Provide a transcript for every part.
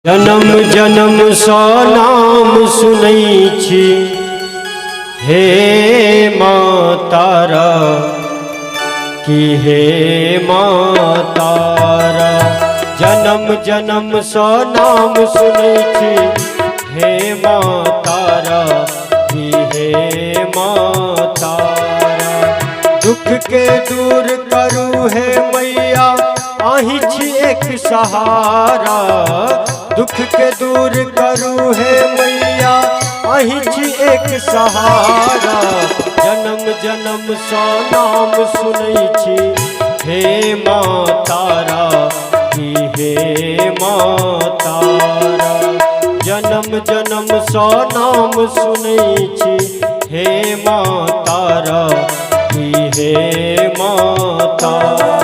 जन्म जन्म सँ नाम सुनै छी, हे माँ तारा की हे माँ तारा। जन्म जन्म सँ नाम सुनै छी, हे माँ तारा की हे माँ तारा। दुख के दूर करू हे मैया, आही छी एक सहारा। दुख के दूर करू हे मैया, आही छी एक सहारा। जन्म जन्म सँ नाम सुनै छी, हे माँ तारा की हे माँ तारा। जन्म जन्म सँ नाम सुनै छी, हे माँ तारा की हे माँ तारा।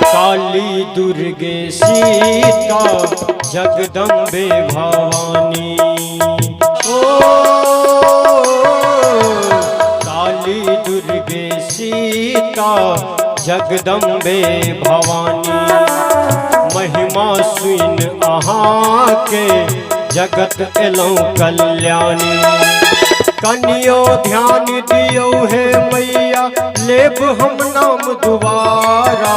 काली दुर्गे सीता जगदम्बे भवानी। ओ काली दुर्गे सीता जगदम्बे भवानी। महिमा सुन अहाँ के जगत एलौं कल्याणी। कनियो ध्यान दियो हे मैया, लेब हम नाम दुबारा।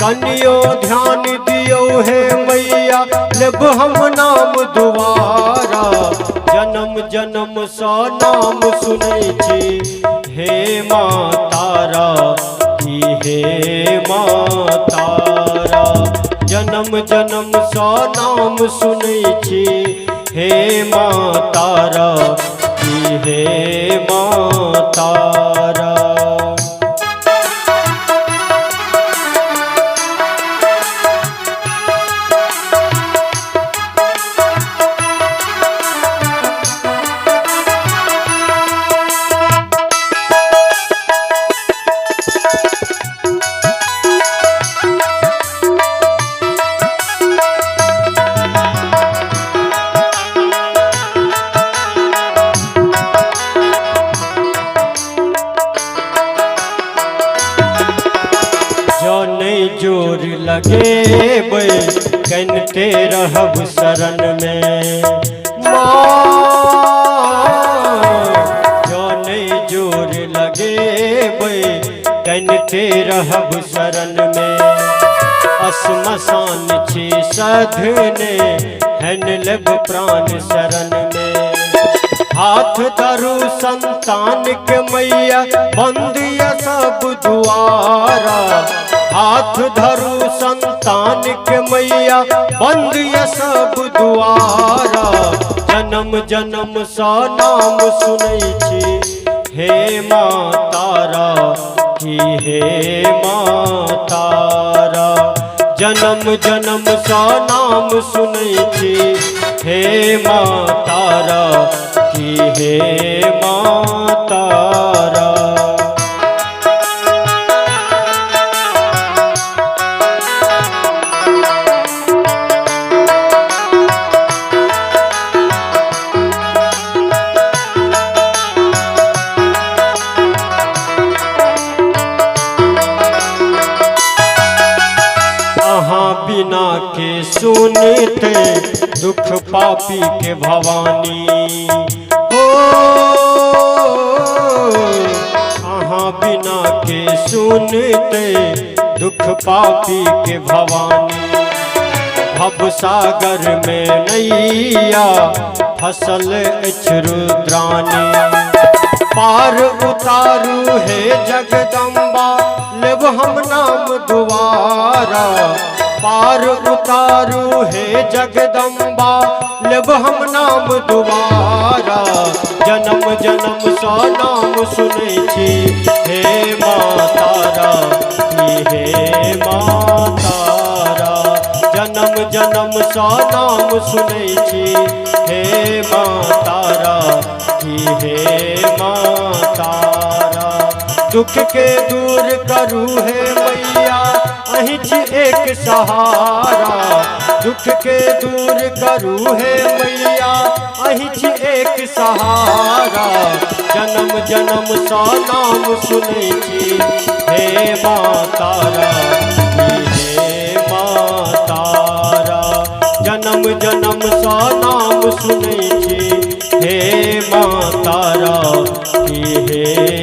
कनियो ध्यान दियो हे मैया, लेब हम नाम दुबारा। जन्म जन्म सँ नाम सुनै छी, हे माँ तारा की हे माँ तारा। जन्म जन्म सँ नाम सुनै छी, हे माँ तारा की हे माँ तारा। जोर लगेबै कनिते रहब शरण में माँ। जौने जोर लगेबै कनिते रहब शरण में। श्मशान छी सधने हन लेब प्राण शरण में। हाथ धरू संतान के मैया, बंदिया सब दुआरा। हाथ धरू संतान के मैया, बंदिया सब दुआरा। जन्म जन्म सँ नाम सुनै छी, हे माँ तारा की हे माँ तारा। जन्म जन्म सँ नाम सुनै छी, हे माँ तारा की हे माँ तारा। बिना के सुनते दुख पापी के भवानी। हो अहाँ बिना के सुनते दुख पापी के भवानी। भव सागर में नैया फसल अछि रुद्रानी। पार उतारू हे जगदम्बा, लेब हम नाम दुबारा। पार उतारू हे जगदम्बा, लेब हम नाम दुबारा। जन्म जन्म सँ नाम सुनै छी, हे माँ तारा की हे माँ तारा। जन्म जन्म जन्म सा नाम सुनै छी, हे माँ तारा की हे माँ तारा। दुख के दूर करू हे मैया अहीं छी एक सहारा, दुख के दूर करू हे मैया अहीं छी एक सहारा। जन्म जन्म सा नाम सुनै छी, हे माँ तारा हे माँ तारा। जन्म जन्म सा नाम सुनै छी, हे माँ तारा की हे